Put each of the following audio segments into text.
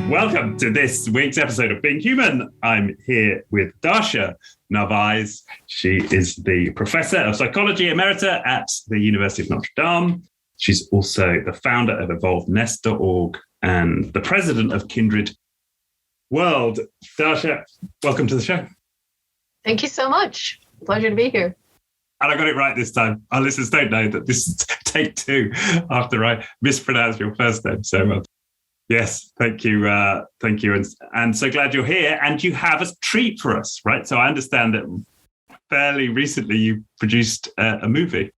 Welcome to this week's episode of Being Human. I'm here with DARCIA NARVAEZ. She is the Professor of Psychology Emerita at the University of Notre Dame. She's also the founder of EvolvedNest.org and the president of Kindred World. DARCIA, welcome to the show. Thank you so much. Pleasure to be here. And I got it right this time. Our listeners don't know that this is take two after I mispronounced your first name. So yes, thank you. Thank you. And so glad you're here. And you have a treat for us, right? So I understand that fairly recently you produced a movie.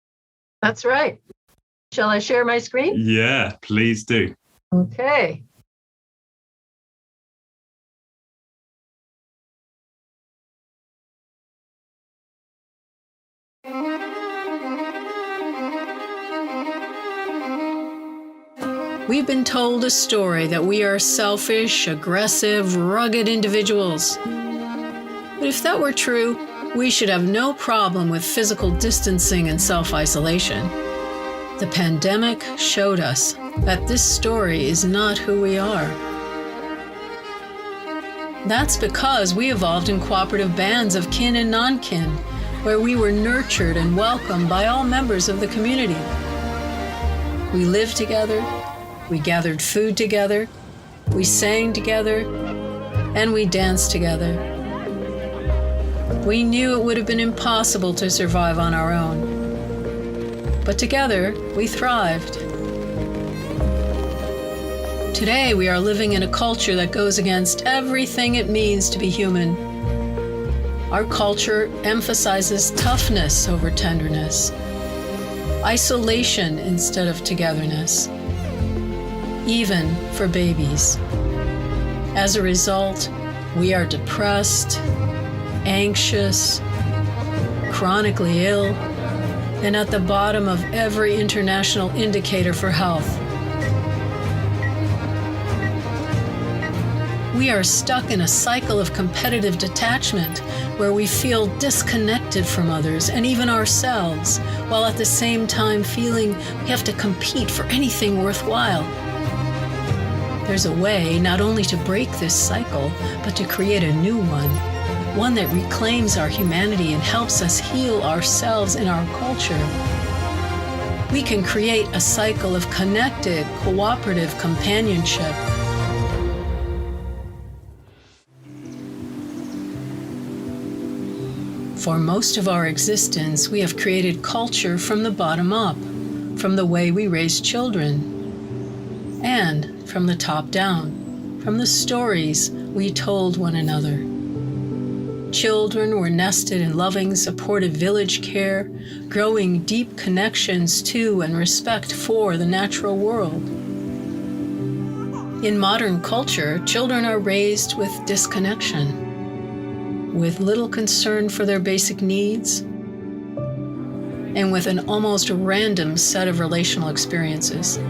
That's right. Shall I share my screen? Yeah, please do. Okay. We've been told a story that we are selfish, aggressive, rugged individuals. But if that were true, we should have no problem with physical distancing and self-isolation. The pandemic showed us that this story is not who we are. That's because we evolved in cooperative bands of kin and non-kin, where we were nurtured and welcomed by all members of the community. We lived together. We gathered food together, we sang together, and we danced together. We knew it would have been impossible to survive on our own. But together, we thrived. Today, we are living in a culture that goes against everything it means to be human. Our culture emphasizes toughness over tenderness, isolation instead of togetherness, even for babies. As a result, we are depressed, anxious, chronically ill, and at the bottom of every international indicator for health. We are stuck in a cycle of competitive detachment where we feel disconnected from others and even ourselves, while at the same time feeling we have to compete for anything worthwhile. There's a way not only to break this cycle, but to create a new one that reclaims our humanity and helps us heal ourselves and our culture. We can create a cycle of connected, cooperative companionship. For most of our existence, we have created culture from the bottom up, from the way we raise children, and from the top down, from the stories we told one another. Children were nested in loving, supportive village care, growing deep connections to and respect for the natural world. In modern culture, children are raised with disconnection, with little concern for their basic needs, and with an almost random set of relational experiences.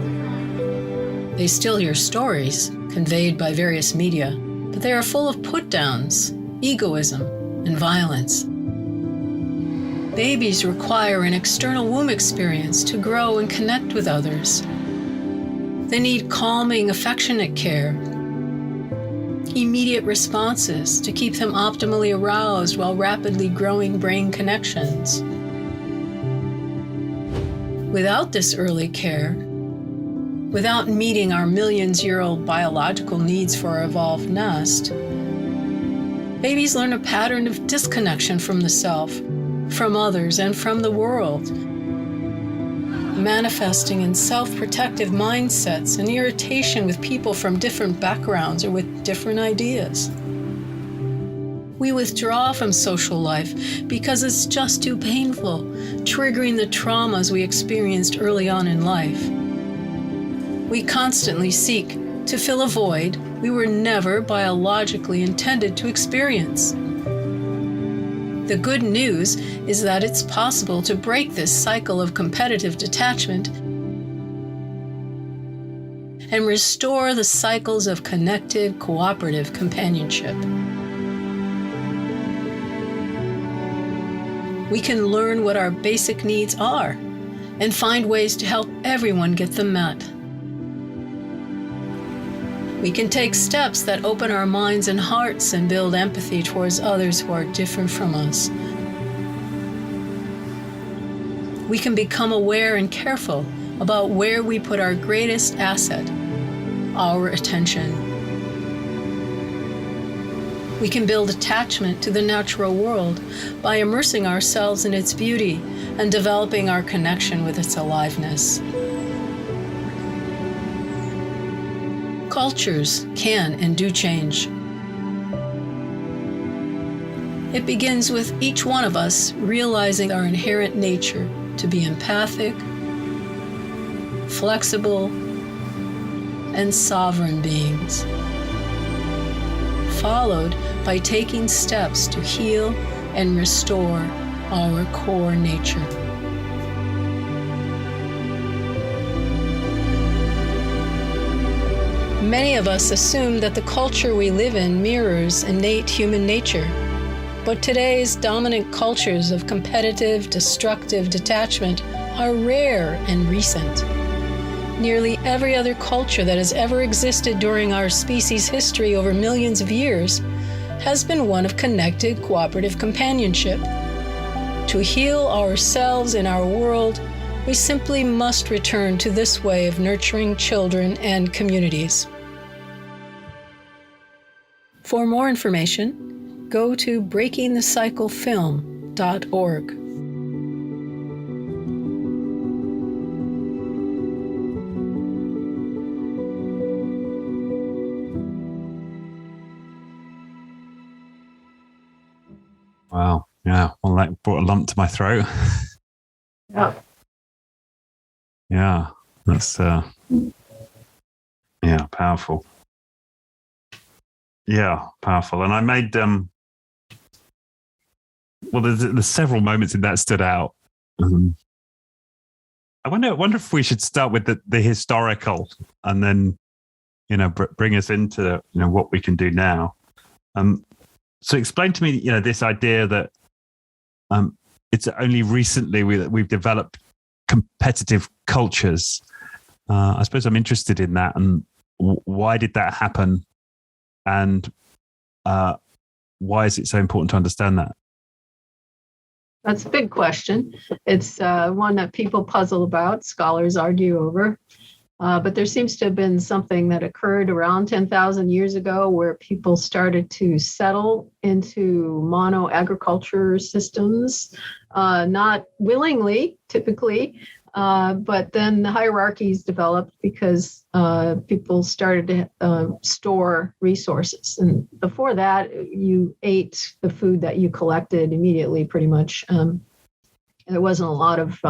They still hear stories conveyed by various media, but they are full of put-downs, egoism, and violence. Babies require an external womb experience to grow and connect with others. They need calming, affectionate care, immediate responses to keep them optimally aroused while rapidly growing brain connections. Without this early care, without meeting our millions-year-old biological needs for our evolved nest, babies learn a pattern of disconnection from the self, from others, and from the world, manifesting in self-protective mindsets and irritation with people from different backgrounds or with different ideas. We withdraw from social life because it's just too painful, triggering the traumas we experienced early on in life. We constantly seek to fill a void we were never biologically intended to experience. The good news is that it's possible to break this cycle of competitive detachment and restore the cycles of connected, cooperative companionship. We can learn what our basic needs are and find ways to help everyone get them met. We can take steps that open our minds and hearts and build empathy towards others who are different from us. We can become aware and careful about where we put our greatest asset, our attention. We can build attachment to the natural world by immersing ourselves in its beauty and developing our connection with its aliveness. Cultures can and do change. It begins with each one of us realizing our inherent nature to be empathic, flexible, and sovereign beings, followed by taking steps to heal and restore our core nature. Many of us assume that the culture we live in mirrors innate human nature. But today's dominant cultures of competitive, destructive detachment are rare and recent. Nearly every other culture that has ever existed during our species' history over millions of years has been one of connected, cooperative companionship. To heal ourselves and our world, we simply must return to this way of nurturing children and communities. For more information, go to breakingthecyclefilm.org. Wow. Yeah. Well, that brought a lump to my throat. Yeah. Yeah. That's, powerful. Yeah, powerful. And I made, there's several moments in that stood out. I wonder if we should start with the historical and then, bring us into, what we can do now. So explain to me, this idea that it's only recently we've developed competitive cultures. I suppose I'm interested in that, and why did that happen, and why is it so important to understand that? That's a big question. It's one that people puzzle about, scholars argue over. But there seems to have been something that occurred around 10,000 years ago where people started to settle into mono-agriculture systems, not willingly, typically, but then the hierarchies developed because people started to store resources. And before that, you ate the food that you collected immediately, pretty much. There wasn't a lot of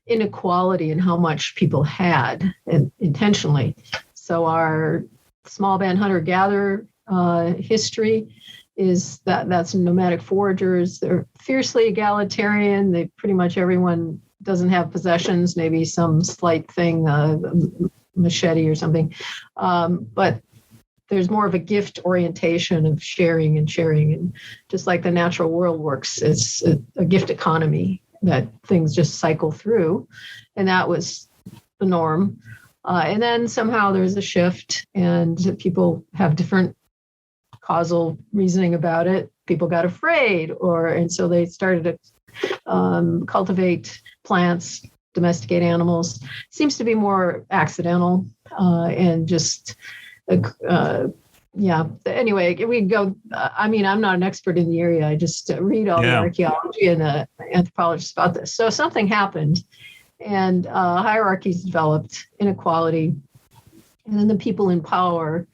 inequality in how much people had intentionally. So our small band hunter-gatherer history is that's nomadic foragers. They're fiercely egalitarian. They pretty much everyone doesn't have possessions, maybe some slight thing, machete or something. But there's more of a gift orientation of sharing. And just like the natural world works, it's a gift economy that things just cycle through. And that was the norm. And then somehow there's a shift and people have different causal reasoning about it. People got afraid, and so they started to cultivate plants, domesticate animals. Seems to be more accidental and just, Anyway, we go. I'm not an expert in the area. I just read all the archaeology and the anthropologists about this. So something happened, and hierarchies developed, inequality, and then the people in power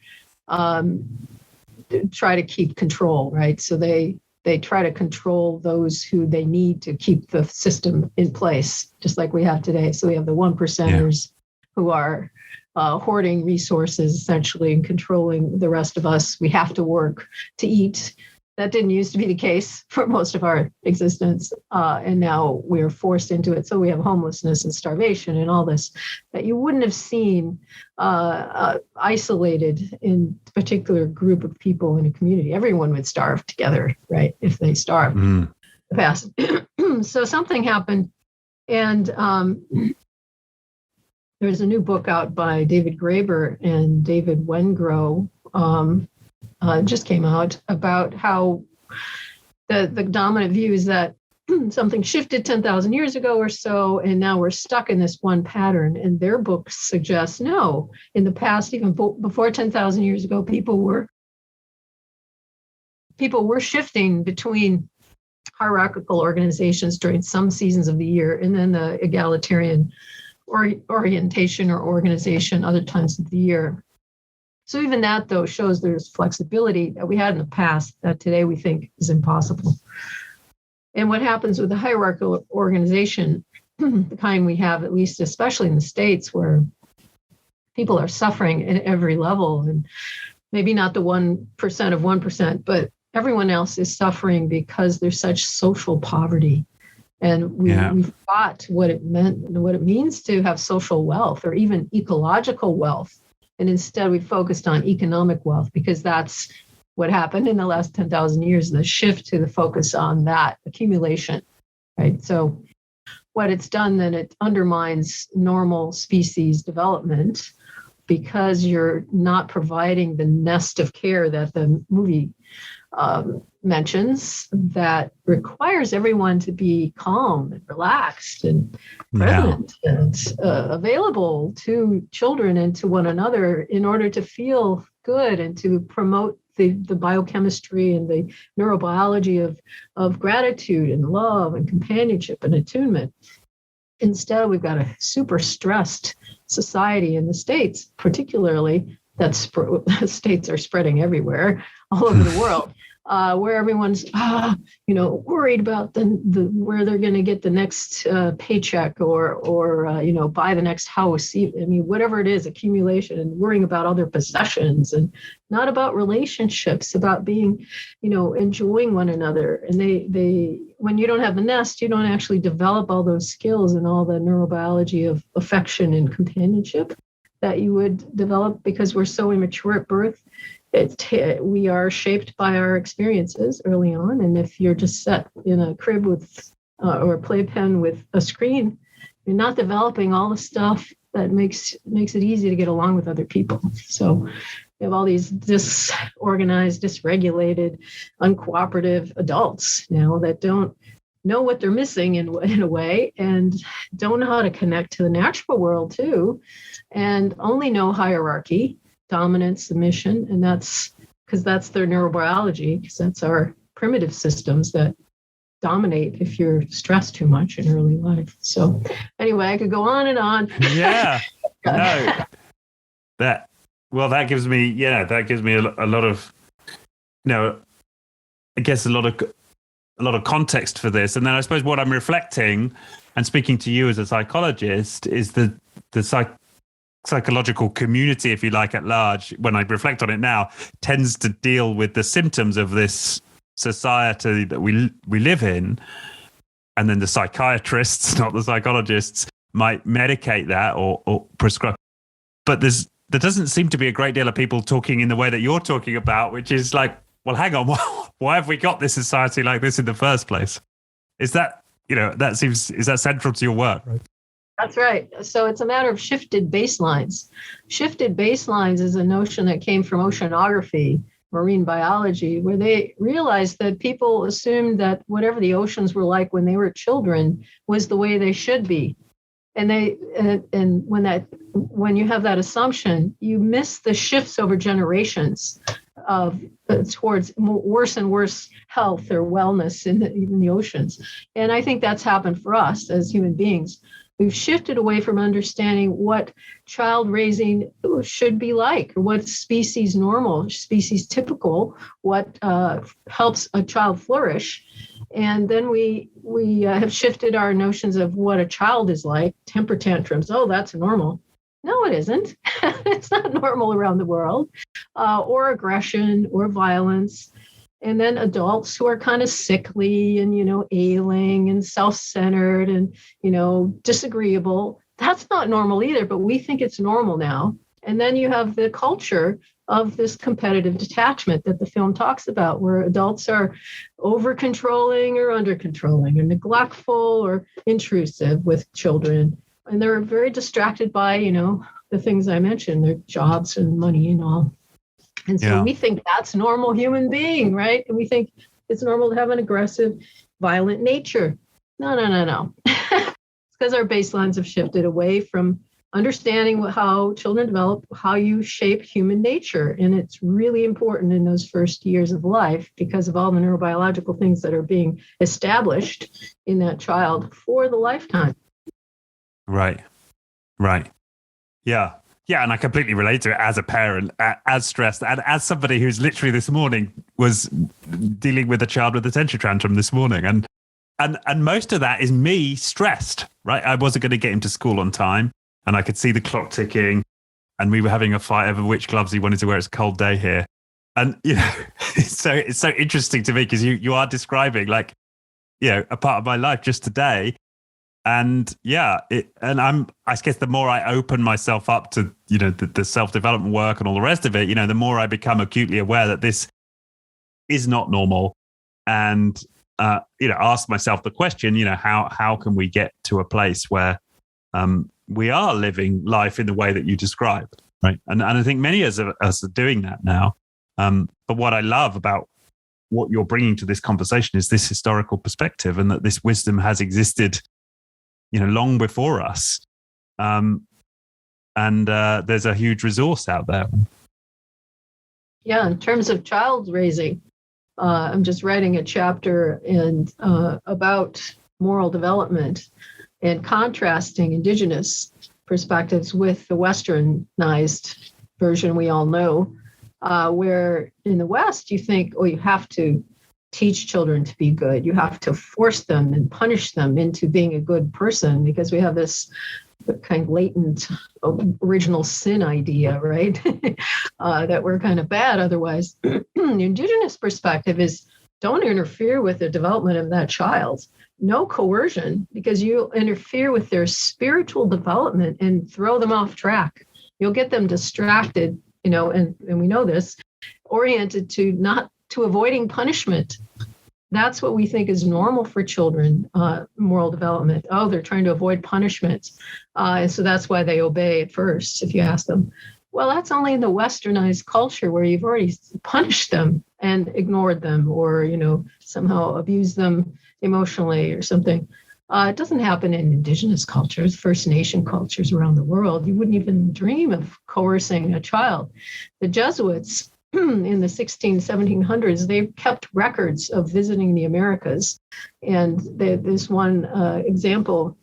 try to keep control, right? So they try to control those who they need to keep the system in place, just like we have today. So we have the 1%ers who are hoarding resources, essentially, and controlling the rest of us. We have to work to eat. That didn't used to be the case for most of our existence. And now we're forced into it. So we have homelessness and starvation and all this that you wouldn't have seen isolated in a particular group of people in a community. Everyone would starve together, right? If they starved in the past. So something happened. And there's a new book out by David Graeber and David Wengrow, just came out, about how the dominant view is that something shifted 10,000 years ago or so, and now we're stuck in this one pattern. And their book suggests, no, in the past, even before 10,000 years ago, people were shifting between hierarchical organizations during some seasons of the year, and then the egalitarian orientation or organization other times of the year. So even that, though, shows there's flexibility that we had in the past that today we think is impossible. And what happens with the hierarchical organization, the kind we have, at least especially in the States, where people are suffering at every level, and maybe not the 1% of 1%, but everyone else is suffering because there's such social poverty. And we thought what it meant and what it means to have social wealth or even ecological wealth. And instead we focused on economic wealth, because that's what happened in the last 10,000 years, the shift to the focus on that accumulation, right? So what it's done, then it undermines normal species development, because you're not providing the nest of care that the movie mentions, that requires everyone to be calm and relaxed and present and available to children and to one another in order to feel good and to promote the biochemistry and the neurobiology of gratitude and love and companionship and attunement. Instead, we've got a super stressed society in the States, particularly, states are spreading everywhere, all over the world, where everyone's worried about the where they're going to get the next paycheck or buy the next house. I mean, whatever it is, accumulation, and worrying about other possessions, and not about relationships, about being, enjoying one another. And they when you don't have the nest, you don't actually develop all those skills and all the neurobiology of affection and companionship that you would develop, because we're so immature at birth. We are shaped by our experiences early on. And if you're just set in a crib with or a playpen with a screen, you're not developing all the stuff that makes it easy to get along with other people. So we have all these disorganized, dysregulated, uncooperative adults now that don't know what they're missing in a way, and don't know how to connect to the natural world too, and only know hierarchy, dominance, submission, and that's because that's their neurobiology, because that's our primitive systems that dominate if you're stressed too much in early life. So anyway, I could go on and on. Yeah. No. That gives me a lot of, I guess a lot of context for this. And then I suppose what I'm reflecting and speaking to you as a psychologist is the psychological community, if you like, at large, when I reflect on it now, tends to deal with the symptoms of this society that we live in. And then the psychiatrists, not the psychologists, might medicate that or prescribe. But there doesn't seem to be a great deal of people talking in the way that you're talking about, which is like, well, hang on, why have we got this society like this in the first place? Is that, is that central to your work, right? That's right. So it's a matter of shifted baselines. Shifted baselines is a notion that came from oceanography, marine biology, where they realized that people assumed that whatever the oceans were like when they were children was the way they should be. And when you have that assumption, you miss the shifts over generations towards worse and worse health or wellness in the oceans. And I think that's happened for us as human beings. We've shifted away from understanding what child raising should be like, or what species normal, species typical, what helps a child flourish. And then we have shifted our notions of what a child is like, temper tantrums. Oh, that's normal. No, it isn't. It's not normal around the world, or aggression or violence. And then adults who are kind of sickly and, ailing and self-centered and, disagreeable. That's not normal either, but we think it's normal now. And then you have the culture of this competitive detachment that the film talks about, where adults are over-controlling or under-controlling, or neglectful or intrusive with children, And they're very distracted by, the things I mentioned, their jobs and money and all. And so we think that's normal human being, right? And we think it's normal to have an aggressive, violent nature. No. It's because our baselines have shifted away from understanding how children develop, how you shape human nature. And it's really important in those first years of life because of all the neurobiological things that are being established in that child for the lifetime. Right. Yeah. And I completely relate to it as a parent, as stressed, and as somebody who's literally this morning was dealing with a child with a temper tantrum this morning. And most of that is me stressed, right? I wasn't going to get him to school on time. And I could see the clock ticking, and we were having a fight over which gloves he wanted to wear. It's a cold day here. And, it's so interesting to me because you are describing like, a part of my life just today. And I guess the more I open myself up to, the self-development work and all the rest of it, the more I become acutely aware that this is not normal. And, ask myself the question, how can we get to a place where, we are living life in the way that you described, right? And I think many of us are doing that now. But what I love about what you're bringing to this conversation is this historical perspective, and that this wisdom has existed, long before us. And there's a huge resource out there. Yeah, in terms of child raising, I'm just writing a chapter about moral development and contrasting indigenous perspectives with the westernized version we all know, where in the West, you think, you have to teach children to be good. You have to force them and punish them into being a good person because we have this kind of latent original sin idea, right? That we're kind of bad otherwise. The indigenous perspective is don't interfere with the development of that child. No coercion, because you'll interfere with their spiritual development and throw them off track. You'll get them distracted, and we know this, oriented to avoiding punishment. That's what we think is normal for children, moral development. They're trying to avoid punishment. And so that's why they obey at first, if you ask them. Well, that's only in the westernized culture where you've already punished them and ignored them or, somehow abused them emotionally or something. It doesn't happen in indigenous cultures, First Nation cultures around the world. You wouldn't even dream of coercing a child. The Jesuits in the 1700s, they kept records of visiting the Americas. And there's one example,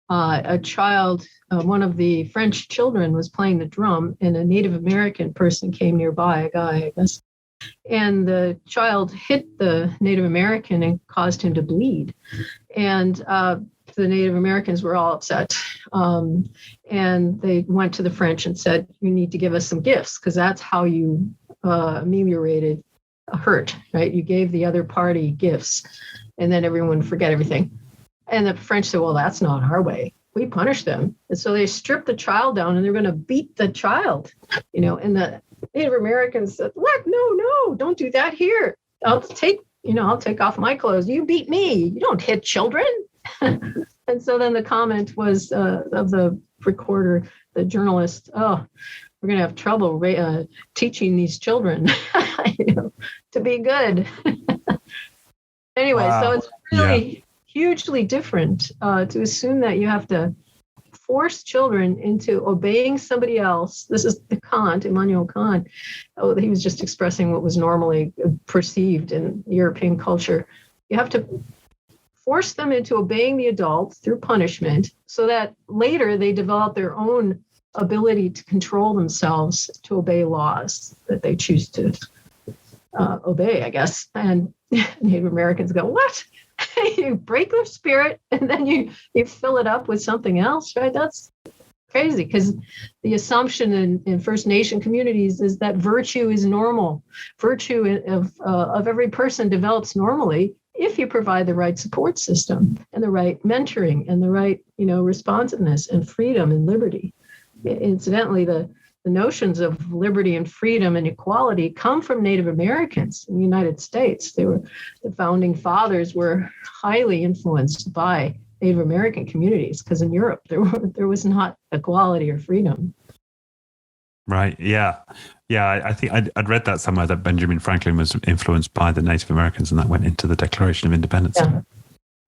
a child, one of the French children was playing the drum and a Native American person came nearby, a guy, I guess. And the child hit the Native American and caused him to bleed. And the Native Americans were all upset. And they went to the French and said, you need to give us some gifts because that's how you ameliorated a hurt, right? You gave the other party gifts and then everyone would forget everything. And the French said, well, that's not our way. We punish them. And so they stripped the child down and they're going to beat the child, and the Native Americans said, what? No, don't do that here. I'll take off my clothes. You beat me. You don't hit children. And so then the comment was of the recorder, the journalist, we're going to have trouble teaching these children to be good. Anyway, wow. So it's really hugely different to assume that you have to force children into obeying somebody else. This is the Immanuel Kant. He was just expressing what was normally perceived in European culture. You have to force them into obeying the adult through punishment so that later they develop their own ability to control themselves to obey laws that they choose to obey, I guess. And Native Americans go, what? You break their spirit and then you fill it up with something else, right? That's crazy because the assumption in First Nation communities is that virtue is normal. Virtue of every person develops normally if you provide the right support system and the right mentoring and the right, responsiveness and freedom and liberty. Incidentally, the notions of liberty and freedom and equality come from Native Americans in the United States. The founding fathers were highly influenced by Native American communities, because in Europe there was not equality or freedom. Right. Yeah. Yeah. I think I'd read that somewhere, that Benjamin Franklin was influenced by the Native Americans, and that went into the Declaration of Independence. Yeah.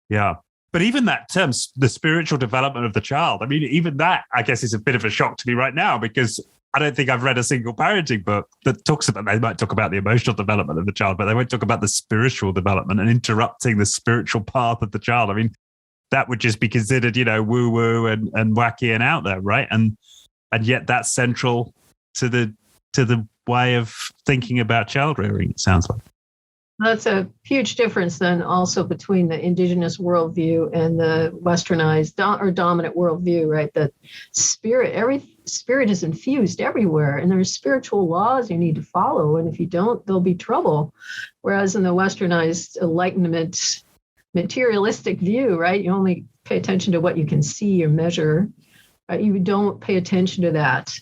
Yeah. But even that term, the spiritual development of the child, I mean, even that, I guess, is a bit of a shock to me right now, because I don't think I've read a single parenting book that talks about, they might talk about the emotional development of the child, but they won't talk about the spiritual development and interrupting the spiritual path of the child. I mean, that would just be considered, woo-woo and wacky and out there, right? And yet that's central to the way of thinking about child rearing, it sounds like. That's a huge difference then also between the indigenous worldview and the westernized or dominant worldview, right? That every spirit is infused everywhere, and there's spiritual laws you need to follow. And if you don't, there'll be trouble. Whereas in the westernized Enlightenment materialistic view, right? You only pay attention to what you can see or measure. Right? You don't pay attention to that.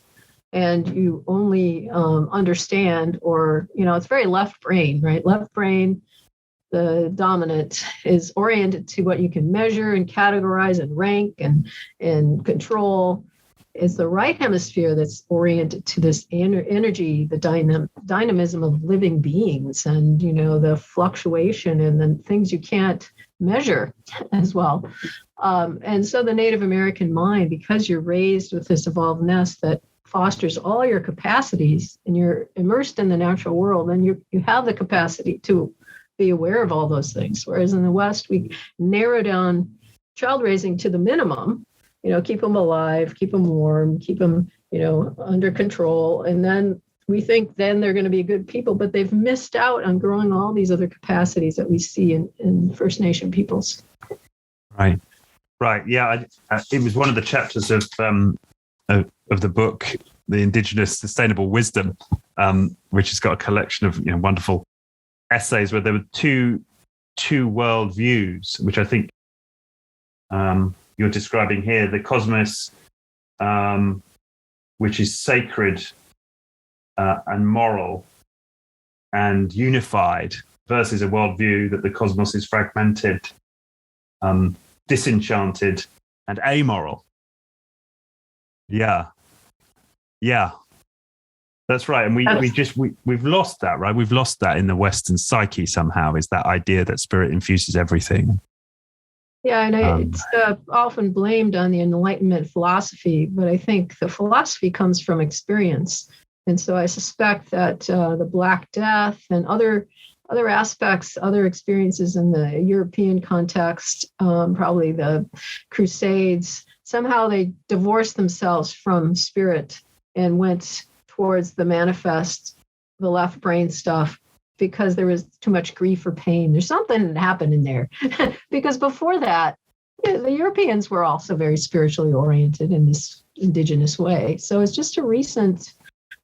And you only understand, or, it's very left brain, right? Left brain, the dominant, is oriented to what you can measure and categorize and rank and control. It's the right hemisphere that's oriented to this energy, the dynamism of living beings, and, the fluctuation and the things you can't measure as well. And so the Native American mind, because you're raised with this evolved nest that fosters all your capacities, and you're immersed in the natural world, and you have the capacity to be aware of all those things. Whereas in the West, we narrow down child raising to the minimum, keep them alive, keep them warm, keep them, under control. And then we think then they're going to be good people, but they've missed out on growing all these other capacities that we see in First Nation peoples. Right. Yeah. It was one of the chapters of the book, The Indigenous Sustainable Wisdom, which has got a collection of wonderful essays where there were two worldviews, which I think you're describing here: the cosmos, which is sacred and moral and unified, versus a worldview that the cosmos is fragmented, disenchanted, and amoral. Yeah, that's right. And we've lost that, right? We've lost that in the Western psyche somehow, is that idea that spirit infuses everything. Yeah, and it's often blamed on the Enlightenment philosophy, but I think the philosophy comes from experience. And so I suspect that the Black Death and other aspects, other experiences in the European context, probably the Crusades, somehow they divorced themselves from spirit and went towards the manifest, the left brain stuff, because there was too much grief or pain. There's something that happened in there. Because before that, the Europeans were also very spiritually oriented in this indigenous way. So it's just a recent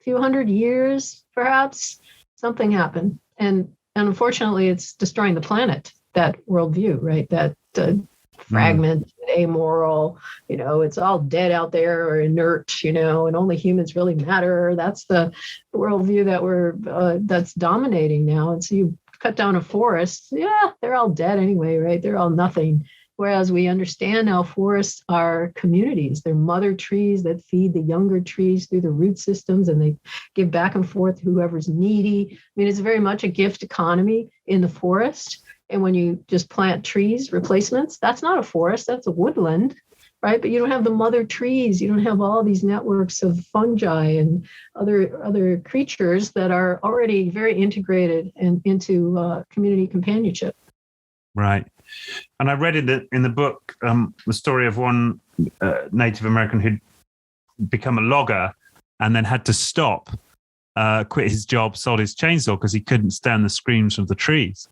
few hundred years, perhaps, something happened. And unfortunately, it's destroying the planet, that worldview, right? That fragmented, amoral, it's all dead out there or inert, and only humans really matter. That's the worldview that that's dominating now. And so you cut down a forest, they're all dead anyway, right? They're all nothing. Whereas we understand now forests are communities. They're mother trees that feed the younger trees through the root systems, and they give back and forth to whoever's needy. I mean, it's very much a gift economy in the forest. And when you just plant trees, replacements, that's not a forest, that's a woodland, right? But you don't have the mother trees. You don't have all these networks of fungi and other creatures that are already very integrated into community companionship. Right. And I read in the book the story of one Native American who'd become a logger and then had to stop, quit his job, sold his chainsaw because he couldn't stand the screams from the trees.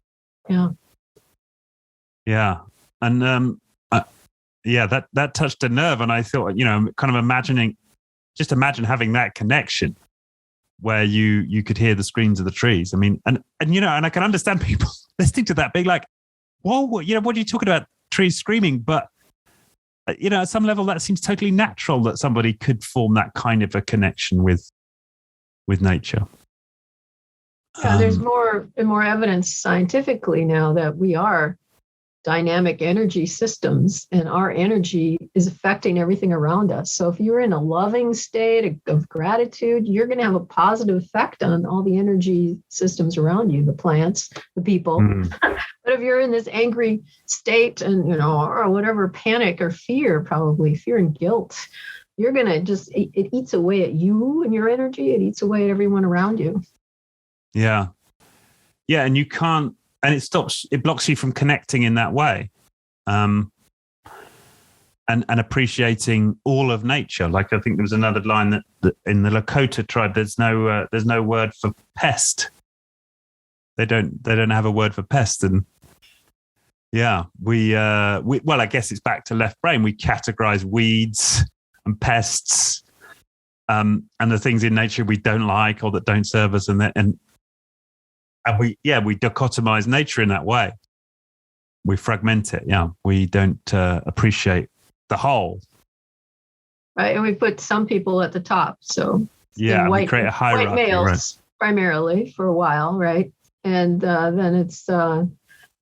Yeah. And that touched a nerve. And I thought, kind of imagine having that connection where you could hear the screams of the trees. I mean, and I can understand people listening to that being like, whoa, what are you talking about, trees screaming? But, at some level, that seems totally natural that somebody could form that kind of a connection with nature. Yeah, there's more and more evidence scientifically now that we are dynamic energy systems, and our energy is affecting everything around us. So if you're in a loving state of gratitude, you're going to have a positive effect on all the energy systems around you, the plants, the people. But if you're in this angry state and, or whatever, panic or fear, probably fear and guilt, you're going to just, it eats away at you and your energy. It eats away at everyone around you. Yeah. Yeah. And you can't, and it blocks you from connecting in that way, and appreciating all of nature. Like, I think there was another line that in the Lakota tribe, there's no word for pest. They don't have a word for pest. And yeah, we I guess it's back to left brain. We categorize weeds and pests, and the things in nature we don't like or that don't serve us, and we dichotomize nature in that way. We fragment it. Yeah, we don't appreciate the whole. Right, and we put some people at the top. So yeah, we create a hierarchy. White males, right? Primarily for a while, right? And then it's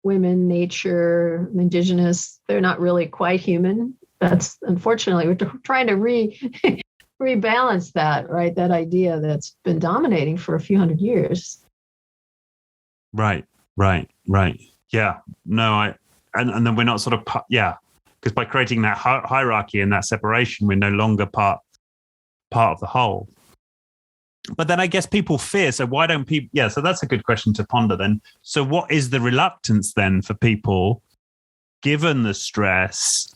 women, nature, indigenous. They're not really quite human. That's unfortunately, we're trying to rebalance that, right? That idea that's been dominating for a few hundred years. Right. Yeah. No, and then we're not sort of, because by creating that hierarchy and that separation, we're no longer part of the whole. But then I guess people fear. So why don't people? Yeah. So that's a good question to ponder then. So what is the reluctance then for people, given the stress,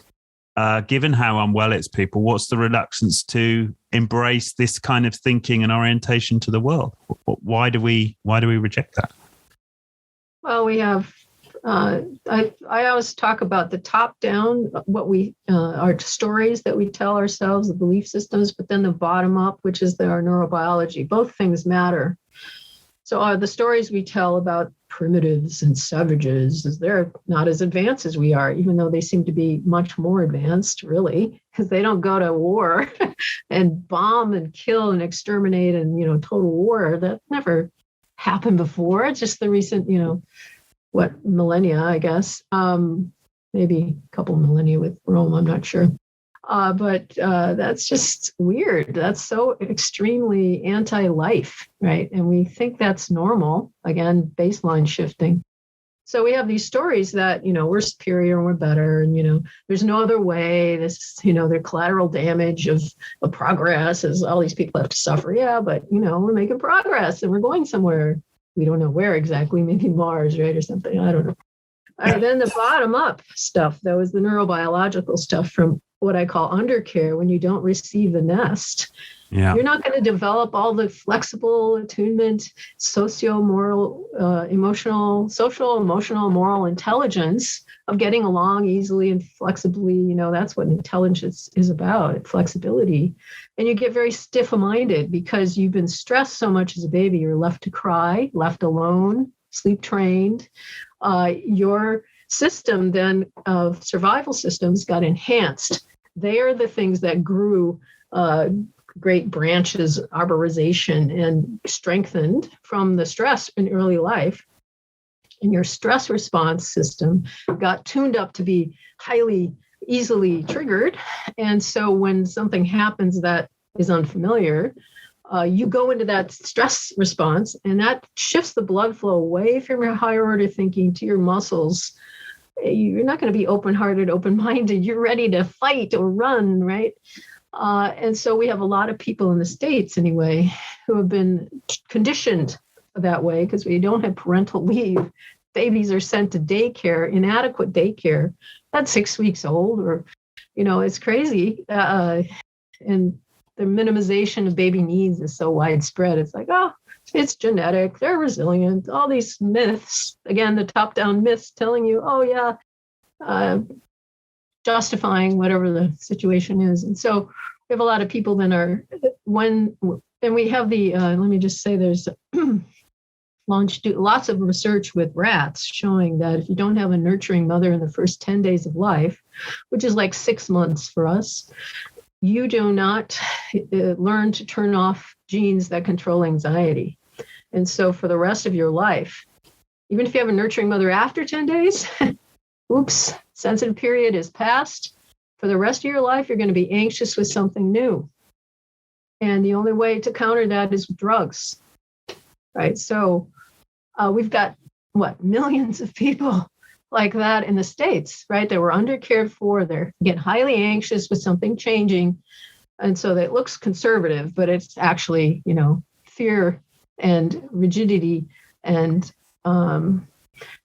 given how unwell it's people? What's the reluctance to embrace this kind of thinking and orientation to the world? Why do we reject that? Well, we have, I always talk about the top down, what we, our stories that we tell ourselves, the belief systems, but then the bottom up, which is our neurobiology. Both things matter. So the stories we tell about primitives and savages, they're not as advanced as we are, even though they seem to be much more advanced, really, because they don't go to war and bomb and kill and exterminate and, total war. That never happened before. It's just the recent, millennia, I guess. Maybe a couple millennia with Rome, I'm not sure. But that's just weird. That's so extremely anti-life, right? And we think that's normal. Again, baseline shifting. So we have these stories that, we're superior and we're better, and, there's no other way. This, the collateral damage of progress is all these people have to suffer. Yeah, but, we're making progress and we're going somewhere. We don't know where exactly, maybe Mars, right, or something. I don't know. All right, then the bottom up stuff, though, is the neurobiological stuff from what I call undercare. When you don't receive the nest, you're not going to develop all the flexible attunement, socio-moral, emotional, social, emotional, moral intelligence of getting along easily and flexibly. That's what intelligence is about, flexibility. And you get very stiff-minded because you've been stressed so much as a baby. You're left to cry, left alone, sleep trained. Your system then of survival systems got enhanced. They are the things that grew great branches, arborization, and strengthened from the stress in early life. And your stress response system got tuned up to be highly easily triggered. And so when something happens that is unfamiliar, you go into that stress response, and that shifts the blood flow away from your higher order thinking to your muscles. You're not going to be open-hearted, open-minded. You're ready to fight or run, right? And so we have a lot of people in the States, anyway, who have been conditioned that way because we don't have parental leave. Babies are sent to daycare, inadequate daycare, at 6 weeks old, or, it's crazy. And the minimization of baby needs is so widespread. It's like, it's genetic, they're resilient, all these myths. Again, the top-down myths telling you, justifying whatever the situation is. And so we have a lot of people then and we have the, let me just say there's lots of research with rats showing that if you don't have a nurturing mother in the first 10 days of life, which is like 6 months for us, you do not learn to turn off genes that control anxiety. And so for the rest of your life, even if you have a nurturing mother after 10 days, oops, sensitive period is past. For the rest of your life, you're going to be anxious with something new. And the only way to counter that is with drugs, right? So we've got, millions of people like that in the States, right? They were undercared for. They're getting highly anxious with something changing. And so that looks conservative, but it's actually, fear and rigidity and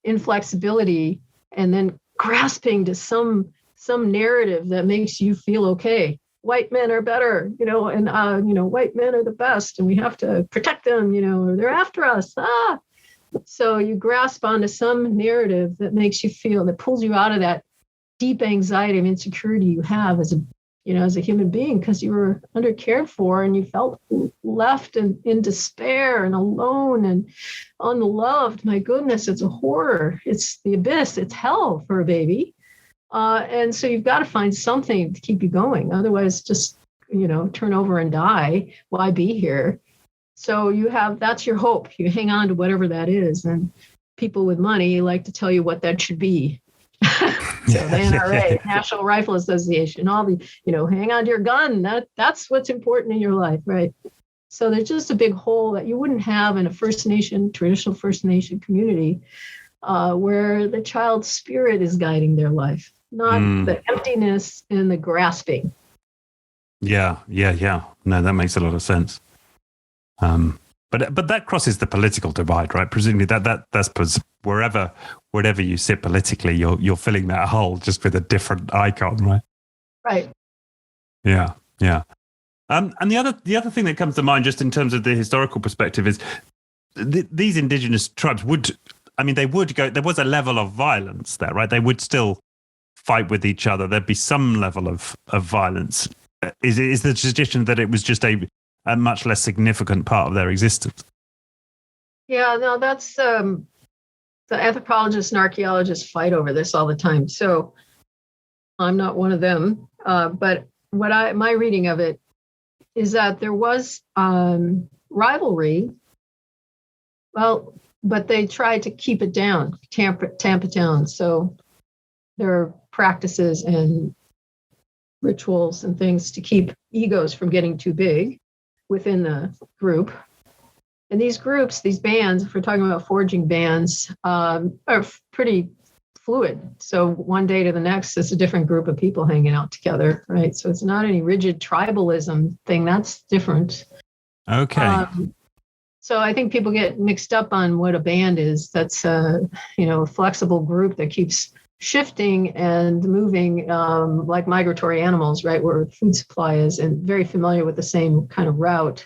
inflexibility, and then grasping to some narrative that makes you feel okay. White men are better, and white men are the best, and we have to protect them, or they're after us. So you grasp onto some narrative that makes you feel, that pulls you out of that deep anxiety and insecurity you have as a human being, because you were undercared for and you felt left and in despair and alone and unloved. My goodness, it's a horror. It's the abyss. It's hell for a baby. And so you've got to find something to keep you going. Otherwise, just, turn over and die. Why be here? So that's your hope. You hang on to whatever that is. And people with money like to tell you what that should be. So the NRA, National Rifle Association, all the, hang on to your gun. That's what's important in your life, right? So there's just a big hole that you wouldn't have in a traditional First Nation community, where the child's spirit is guiding their life, not the emptiness and the grasping. Yeah. No, that makes a lot of sense. But that crosses the political divide, right? Presumably that's wherever you sit politically, you're filling that hole just with a different icon, right? Right. Yeah. And the other thing that comes to mind, just in terms of the historical perspective, is these indigenous tribes they would go. There was a level of violence there, right? They would still fight with each other. There'd be some level of violence. Is the tradition that it was just a much less significant part of their existence? Yeah, no, that's the anthropologists and archaeologists fight over this all the time. So I'm not one of them, but my reading of it is that there was rivalry. Well, but they tried to keep it down, tamp it down. So there are practices and rituals and things to keep egos from getting too big within the group. And these groups, these bands, if we're talking about foraging bands, are pretty fluid. So one day to the next, it's a different group of people hanging out together, right? So it's not any rigid tribalism thing. That's different. Okay. So I think people get mixed up on what a band is. That's a flexible group that keeps shifting and moving, like migratory animals, right, where food supply is, and very familiar with the same kind of route.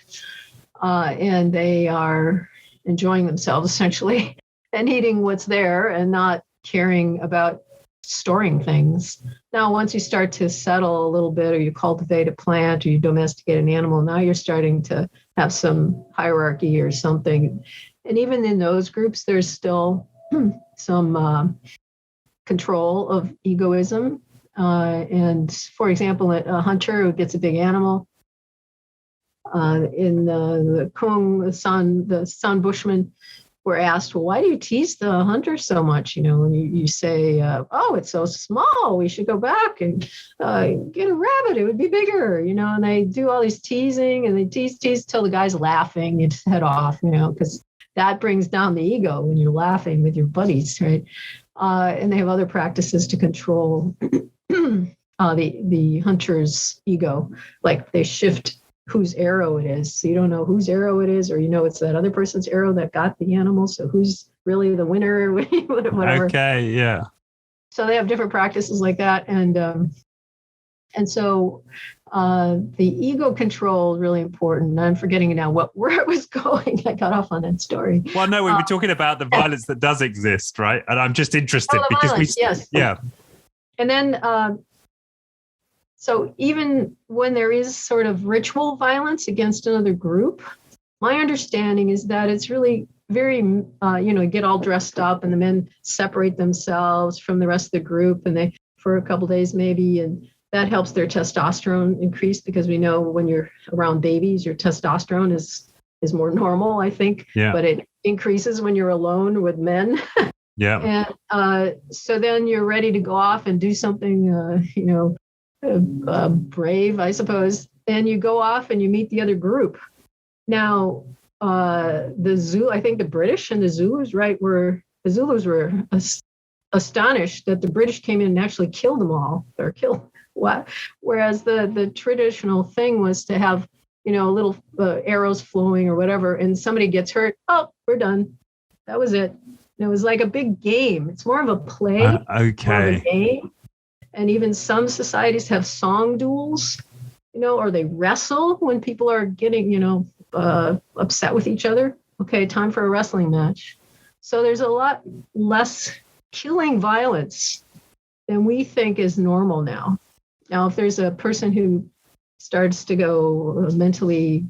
And they are enjoying themselves essentially and eating what's there and not caring about storing things. Now, once you start to settle a little bit, or you cultivate a plant, or you domesticate an animal, now you're starting to have some hierarchy or something. And even in those groups, there's still some control of egoism. And for example, a hunter who gets a big animal, in the Kung, the San Bushmen were asked, well, why do you tease the hunter so much? When you say, oh, it's so small, we should go back and get a rabbit, it would be bigger, and they do all these teasing, and they tease till the guy's laughing, you just head off, because that brings down the ego when you're laughing with your buddies, right? And they have other practices to control the hunter's ego, like they shift whose arrow it is. So you don't know whose arrow it is, or it's that other person's arrow that got the animal. So who's really the winner, whatever. Okay, yeah. So they have different practices like that. And so the ego control is really important. I'm forgetting now where it was going. I got off on that story. Well, no, we were talking about the violence that does exist, right? And I'm just interested because violence, yes. Yeah. And then so even when there is sort of ritual violence against another group, my understanding is that it's really very, get all dressed up and the men separate themselves from the rest of the group, and they for a couple of days maybe, and that helps their testosterone increase, because we know when you're around babies, your testosterone is more normal, I think. Yeah. But it increases when you're alone with men. Yeah. And so then you're ready to go off and do something, brave, I suppose. And you go off and you meet the other group. Now, the Zulu, I think the British and the Zulus, right, the Zulus were astonished that the British came in and actually killed them all, or killed what? Whereas the traditional thing was to have, little arrows flowing or whatever, and somebody gets hurt. Oh, we're done. That was it. And it was like a big game. It's more of a play, more of a game. And even some societies have song duels, or they wrestle when people are getting, upset with each other. Okay, time for a wrestling match. So there's a lot less killing violence than we think is normal now. Now, if there's a person who starts to go mentally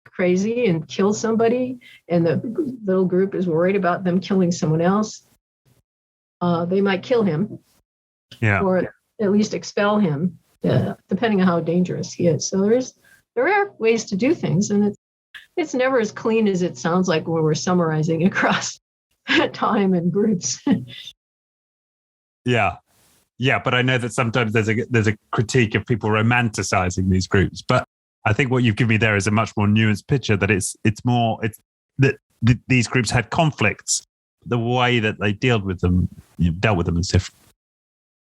crazy and kill somebody, and the little group is worried about them killing someone else, they might kill him, or at least expel him, depending on how dangerous he is. So there are ways to do things, and it's never as clean as it sounds like when we're summarizing across time and groups. Yeah, but I know that sometimes there's a critique of people romanticizing these groups. But I think what you've given me there is a much more nuanced picture, that it's that these groups had conflicts. The way that they dealt with them is different.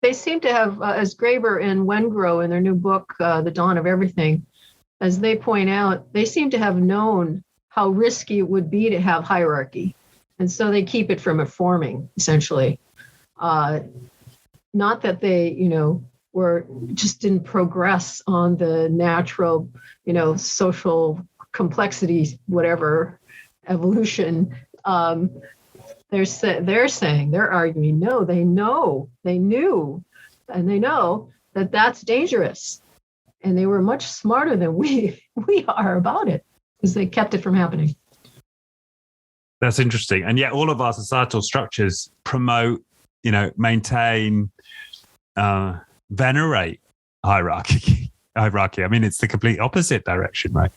They seem to have, as Graeber and Wengrow in their new book, The Dawn of Everything, as they point out, they seem to have known how risky it would be to have hierarchy. And so they keep it from forming, essentially. Not that they, didn't progress on the natural, social complexities, whatever, evolution. They're saying, they're arguing, no, they knew, and they know that that's dangerous. And they were much smarter than we are about it, because they kept it from happening. That's interesting. And yet all of our societal structures promote, maintain, venerate hierarchy. I mean, it's the complete opposite direction, right?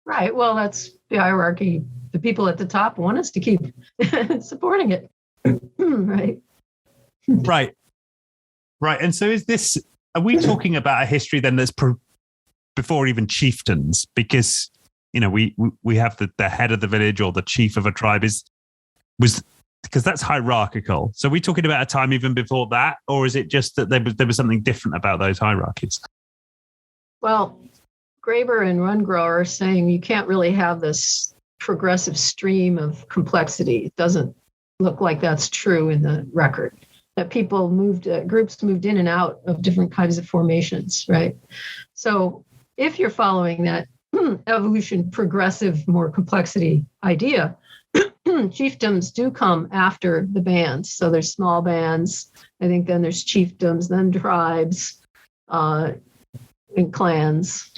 Right. Well, that's the hierarchy. The people at the top want us to keep supporting it. Right. Right. And so are we talking about a history then that's before even chieftains? Because, we have the head of the village or the chief of a tribe because that's hierarchical. So are we talking about a time even before that? Or is it just that there was something different about those hierarchies? Well, Graeber and Wengrow are saying you can't really have this progressive stream of complexity. It doesn't look like that's true in the record. That people groups moved in and out of different kinds of formations, right? So if you're following that evolution, progressive, more complexity idea, chiefdoms do come after the bands. So there's small bands. I think then there's chiefdoms, then tribes, and clans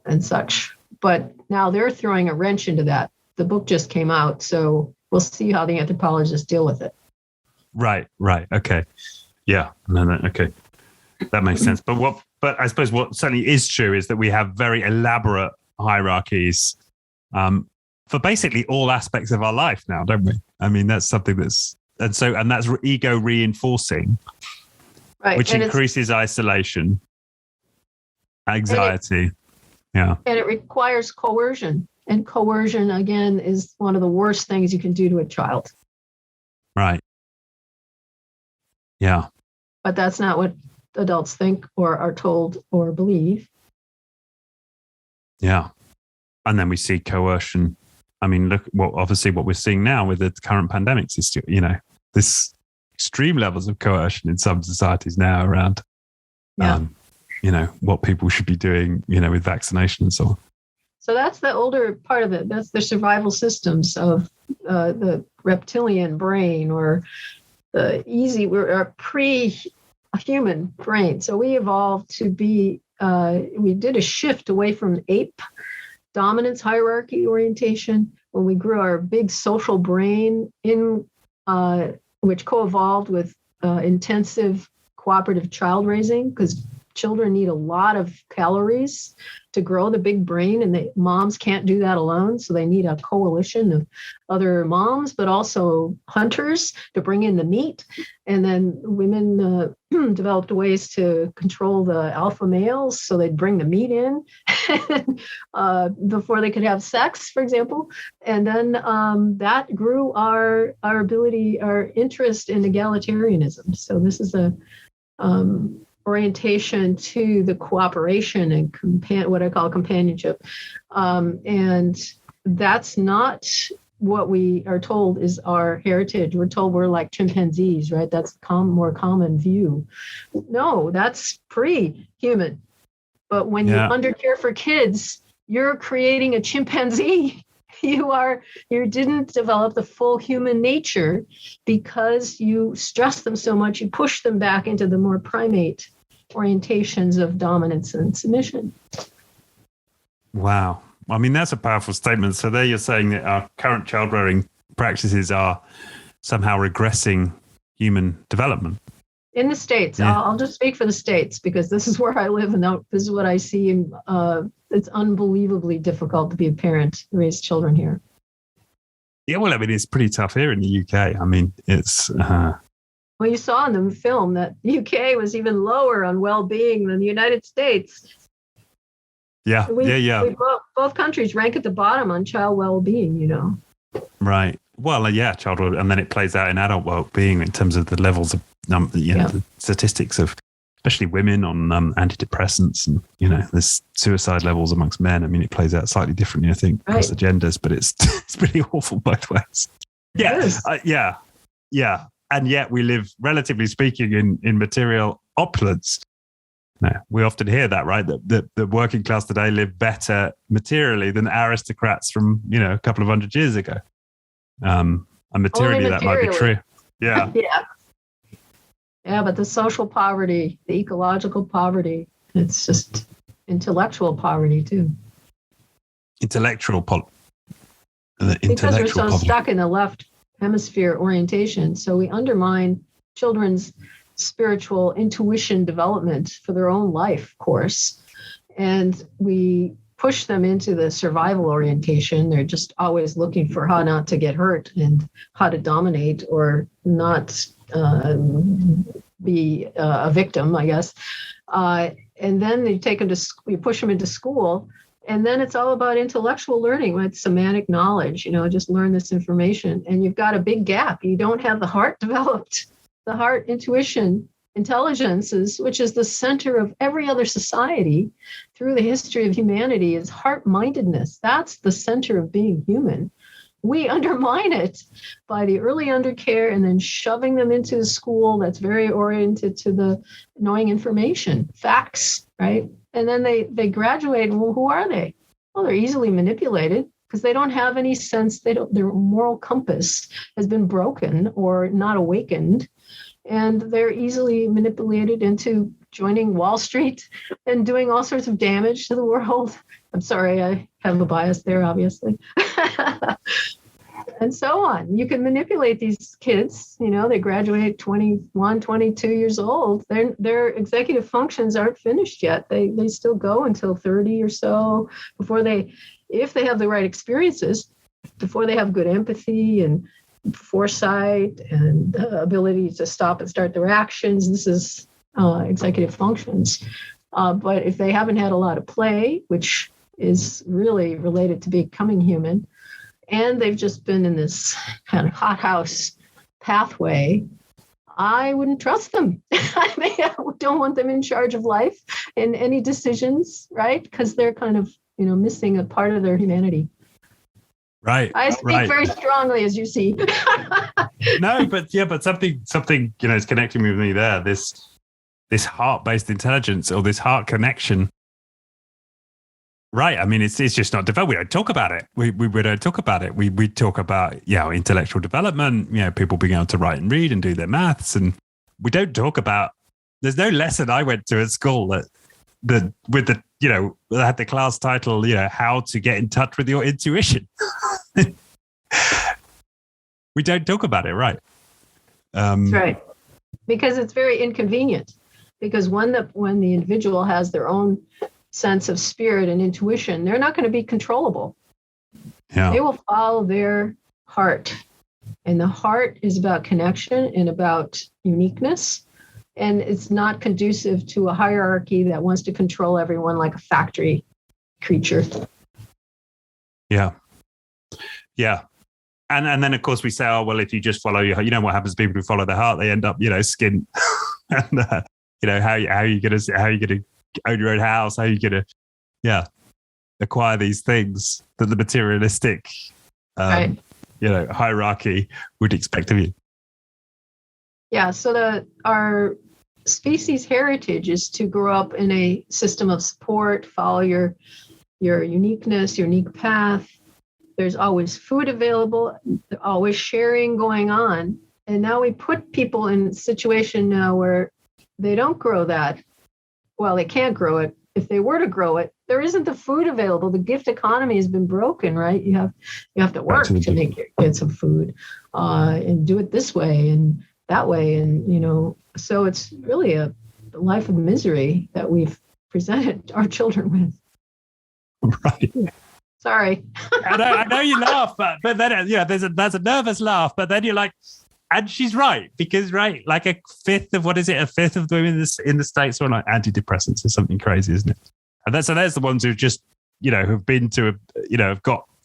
and such. But now they're throwing a wrench into that. The book just came out, so we'll see how the anthropologists deal with it. Right. Okay. Yeah. No. Okay. That makes sense. But I suppose what certainly is true is that we have very elaborate hierarchies for basically all aspects of our life now, don't we? I mean, that's something that's ego reinforcing, right? Which increases isolation, anxiety. And it requires coercion. And coercion, again, is one of the worst things you can do to a child. Right. Yeah. But that's not what adults think or are told or believe. Yeah. And then we see coercion. I mean, look, obviously what we're seeing now with the current pandemics is, this extreme levels of coercion in some societies now around, what people should be doing, with vaccination and so on. So that's the older part of it. That's the survival systems of the reptilian brain, or we're a pre-human brain. So we evolved to be, we did a shift away from ape dominance hierarchy orientation when we grew our big social brain which co-evolved with intensive cooperative child raising, because children need a lot of calories to grow the big brain, and moms can't do that alone. So they need a coalition of other moms, but also hunters to bring in the meat. And then women developed ways to control the alpha males. So they'd bring the meat in before they could have sex, for example. And then that grew our ability, our interest in egalitarianism. So this is a orientation to the cooperation and what I call companionship. And that's not what we are told is our heritage. We're told we're like chimpanzees, right? That's a more common view. No, that's pre-human. But when you undercare for kids, you're creating a chimpanzee. You didn't develop the full human nature because you stress them so much, you push them back into the more primate orientations of dominance and submission. Wow. I mean, that's a powerful statement. So there you're saying that our current child-rearing practices are somehow regressing human development. In the States, I'll just speak for the States because this is where I live and this is what I see. It's unbelievably difficult to be a parent, raise children here. Yeah, well, I mean, it's pretty tough here in the UK. I mean, it's... Well, you saw in the film that the UK was even lower on well-being than the United States. Yeah, Both countries rank at the bottom on child well-being, you know. Right. Well, child well, and then it plays out in adult well-being in terms of the levels of, the statistics of, especially women on antidepressants, and there's suicide levels amongst men. I mean, it plays out slightly differently, I think, across the genders, but it's pretty awful both ways. Yeah. And yet we live, relatively speaking, in material opulence. No, we often hear that, right? That the working class today live better materially than aristocrats from, a couple of hundred years ago. And materially, that might be true. Yeah. Yeah, but the social poverty, the ecological poverty, it's just intellectual poverty too. Intellectual poverty. Because we're so stuck in the left hemisphere orientation. So we undermine children's spiritual intuition development for their own life, of course. And we push them into the survival orientation. They're just always looking for how not to get hurt and how to dominate or not be a victim, I guess. And then you push them into school. And then it's all about intellectual learning, right? Semantic knowledge, just learn this information. And you've got a big gap. You don't have the heart developed, the heart intuition, intelligences, which is the center of every other society through the history of humanity, is heart-mindedness. That's the center of being human. We undermine it by the early undercare and then shoving them into a school that's very oriented to the knowing information, facts, right? And then they graduate. Well, who are they? Well, they're easily manipulated because they don't have any sense. Their moral compass has been broken or not awakened. And they're easily manipulated into joining Wall Street and doing all sorts of damage to the world. I'm sorry, I have a bias there, obviously. And so on. You can manipulate these kids. They graduate 21, 22 years old. Their executive functions aren't finished yet. They still go until 30 or so before if they have the right experiences, before they have good empathy and foresight and the ability to stop and start their actions. This is executive functions. But if they haven't had a lot of play, which is really related to becoming human, and they've just been in this kind of hothouse pathway, I wouldn't trust them. I don't want them in charge of life in any decisions, right? Because they're kind of, missing a part of their humanity. Right. I speak very strongly, as you see. No, but something is connecting with me there. This heart-based intelligence or this heart connection. Right. I mean, it's just not developed. We don't talk about it. We don't talk about it. We talk about intellectual development. People being able to write and read and do their maths, and we don't talk about. There's no lesson I went to at school that had the class title, how to get in touch with your intuition. We don't talk about it, right? That's right. Because it's very inconvenient. because when the individual has their own sense of spirit and intuition, they're not going to be controllable. Yeah. They will follow their heart. And the heart is about connection and about uniqueness. And it's not conducive to a hierarchy that wants to control everyone like a factory creature. Yeah. Yeah. And then, of course, we say, oh, well, if you just follow your, what happens to people who follow their heart? They end up, skint. And, how are you going to own your own house? How are you going to, acquire these things that the materialistic, right. Hierarchy would expect of you? Yeah. So our species heritage is to grow up in a system of support, follow your uniqueness, your unique path. There's always food available, always sharing going on. And now we put people in a situation now where they don't grow that. Well, they can't grow it. If they were to grow it, there isn't the food available. The gift economy has been broken, right? You have to work to get some food and do it this way and that way. And, so it's really a life of misery that we've presented our children with. Right. Yeah. Sorry. I know you laugh, but then there's a nervous laugh, but then you're like, and she's right, because like a fifth of the women in the States are on like antidepressants or something crazy, isn't it? And there's the ones who just have been to have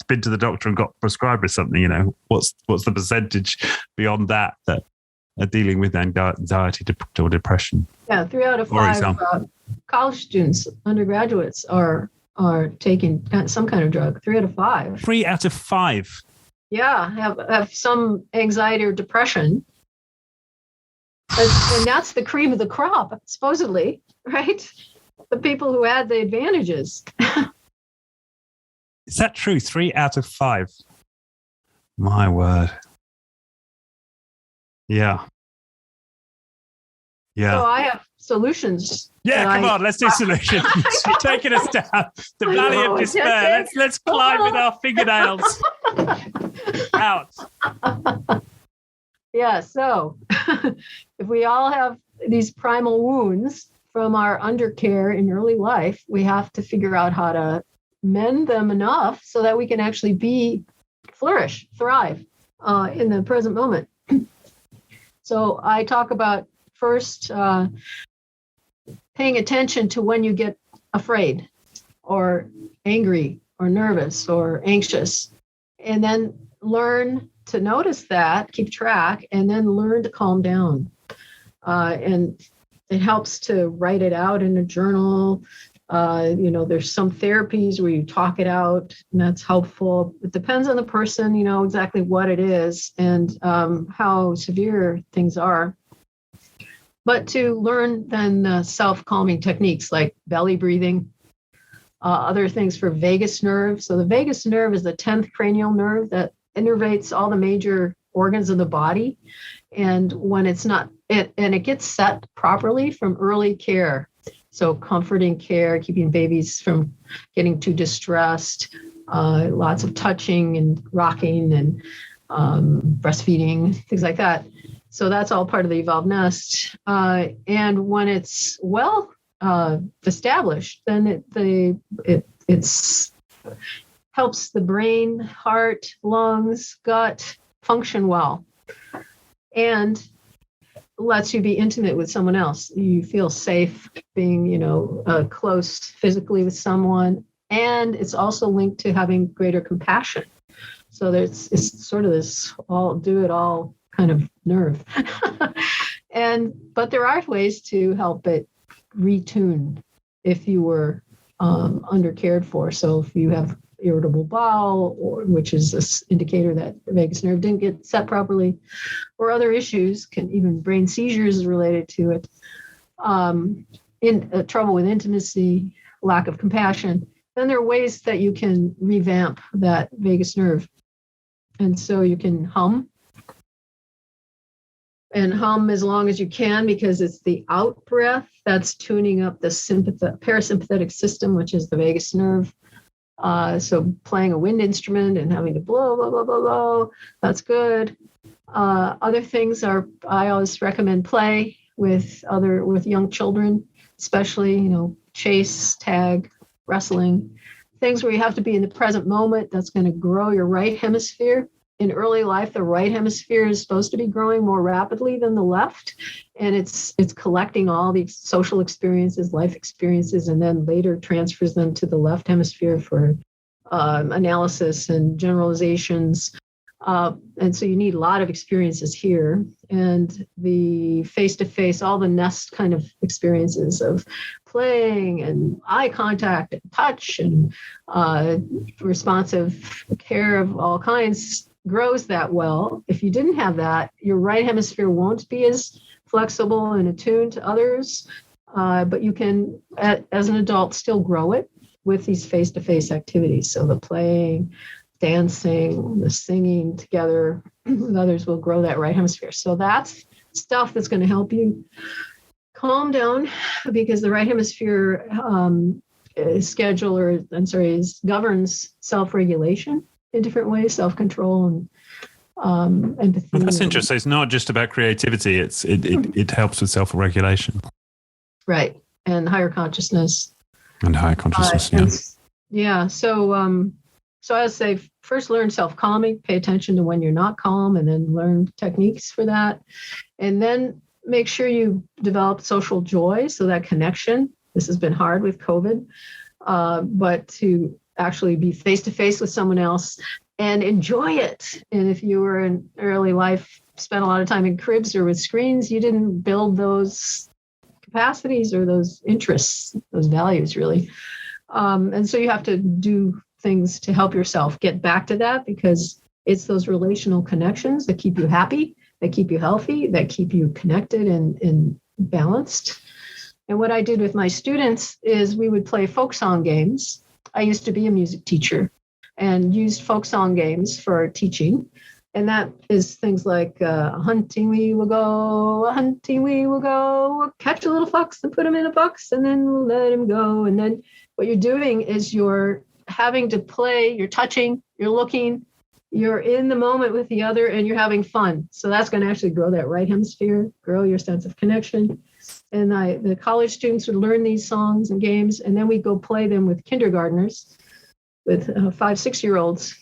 been to the doctor and got prescribed with something. What's the percentage beyond that are dealing with anxiety or depression? Yeah, 3 out of 5 college students, undergraduates are taking some kind of drug. 3 out of 5. 3 out of 5. Yeah, have some anxiety or depression. And that's the cream of the crop, supposedly, right? The people who had the advantages. Is that true? 3 out of 5. My word. Yeah. Yeah. So I have solutions. Yeah, come on, let's do solutions. You're taking us down the valley of despair. Let's climb with our fingernails out. Yeah, so if we all have these primal wounds from our undercare in early life, we have to figure out how to mend them enough so that we can actually flourish, thrive in the present moment. So I talk about first paying attention to when you get afraid or angry or nervous or anxious, and then learn to notice that, keep track, and then learn to calm down. And it helps to write it out in a journal. There's some therapies where you talk it out, and that's helpful. It depends on the person, exactly what it is and how severe things are. But to learn then self-calming techniques like belly breathing, other things for vagus nerve. So the vagus nerve is the 10th cranial nerve that innervates all the major organs of the body. And when it's not, it gets set properly from early care. So comforting care, keeping babies from getting too distressed, lots of touching and rocking and breastfeeding, things like that. So that's all part of the evolved nest. And when it's well established, then it helps the brain, heart, lungs, gut function well, and lets you be intimate with someone else. You feel safe being, close physically with someone, and it's also linked to having greater compassion. So it's sort of this do it all kind of nerve. But there are ways to help it retune if you were undercared for. So if you have irritable bowel, which is this indicator that the vagus nerve didn't get set properly, or other issues, even brain seizures is related to it, trouble with intimacy, lack of compassion, then there are ways that you can revamp that vagus nerve. And so you can hum as long as you can, because it's the out breath that's tuning up the parasympathetic system, which is the vagus nerve. So playing a wind instrument and having to blow, blow, blow, blow, blow, that's good. Other things I always recommend play with young children, especially, chase, tag, wrestling, things where you have to be in the present moment. That's going to grow your right hemisphere. In early life, the right hemisphere is supposed to be growing more rapidly than the left. And it's collecting all these social experiences, life experiences, and then later transfers them to the left hemisphere for analysis and generalizations. And so you need a lot of experiences here. And the face-to-face, all the nest kind of experiences of playing and eye contact and touch and responsive care of all kinds grows that well. If you didn't have that, your right hemisphere won't be as flexible and attuned to others, but you can, as an adult, still grow it with these face-to-face activities. So the playing, dancing, the singing together with others will grow that right hemisphere. So that's stuff that's going to help you calm down, because the right hemisphere governs self-regulation in different ways, self-control and empathy. Well, that's interesting. It's not just about creativity. It helps with self-regulation. Right. And higher consciousness. And higher consciousness, yeah. So I would say first learn self-calming, pay attention to when you're not calm, and then learn techniques for that. And then make sure you develop social joy, so that connection. This has been hard with COVID, but to actually be face-to-face with someone else and enjoy it. And if you were in early life, spent a lot of time in cribs or with screens, you didn't build those capacities or those interests, those values, really. And so you have to do things to help yourself get back to that, because it's those relational connections that keep you happy, that keep you healthy, that keep you connected and balanced. And what I did with my students is we would play folk song games. I used to be a music teacher and used folk song games for teaching. And that is things like hunting we will go, we'll catch a little fox and put him in a box, and then we'll let him go. And then what you're doing is you're having to play, you're touching, you're looking, you're in the moment with the other, and you're having fun. So that's going to actually grow that right hemisphere, grow your sense of connection. And the college students would learn these songs and games, and then we go play them with kindergartners, with 5-6-year-olds.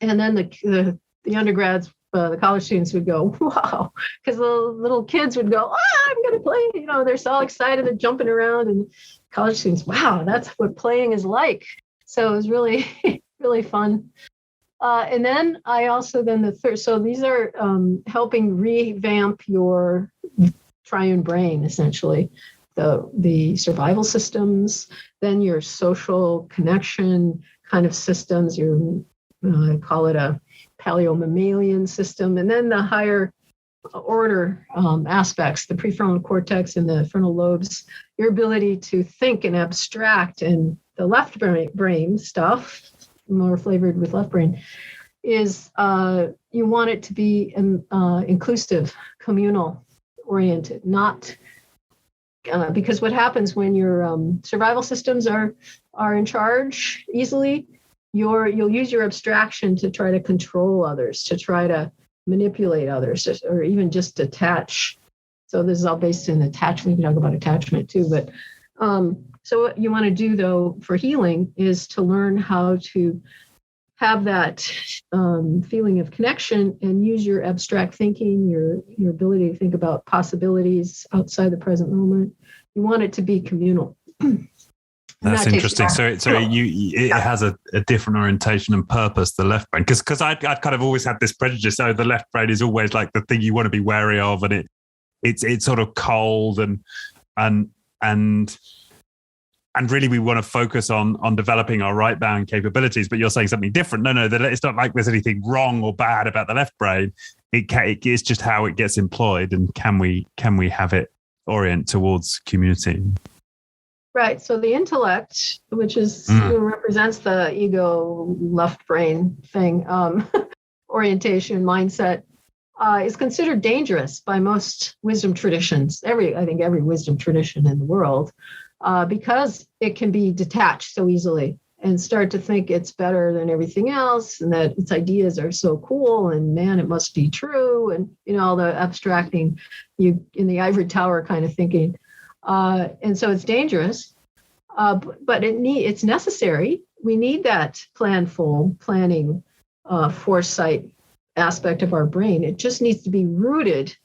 And then the undergrads, the college students would go, wow, because the little kids would go, I'm going to play. They're so excited, they're jumping around. And college students, wow, that's what playing is like. So it was really, really fun. And then I also, the third, so these are helping revamp your triune brain, essentially, the survival systems, then your social connection kind of systems, I call it a paleo-mammalian system, and then the higher order aspects, the prefrontal cortex and the frontal lobes, your ability to think and abstract, and the left brain stuff, more flavored with left brain, is you want it to be inclusive, communal oriented, not because what happens when your survival systems are in charge easily, you'll use your abstraction to try to control others, to try to manipulate others, or even just detach. So this is all based in attachment. We can talk about attachment too, but so what you want to do though for healing is to learn how to have that feeling of connection and use your abstract thinking, your ability to think about possibilities outside the present moment. You want it to be communal. That's interesting. So it has a different orientation and purpose, the left brain, because I'd kind of always had this prejudice. Oh, the left brain is always like the thing you want to be wary of, and it's sort of cold and really we want to focus on developing our right brain capabilities. But you're saying something different. No, it's not like there's anything wrong or bad about the left brain. It's just how it gets employed, and can we have it orient towards community? Right. So the intellect, which is represents the ego left brain thing, orientation, mindset, is considered dangerous by most wisdom traditions. I think every wisdom tradition in the world, because it can be detached so easily and start to think it's better than everything else and that its ideas are so cool and man, it must be true. And, all the abstracting you in the ivory tower kind of thinking. And so it's dangerous, but it's necessary. We need that planning, foresight aspect of our brain. It just needs to be rooted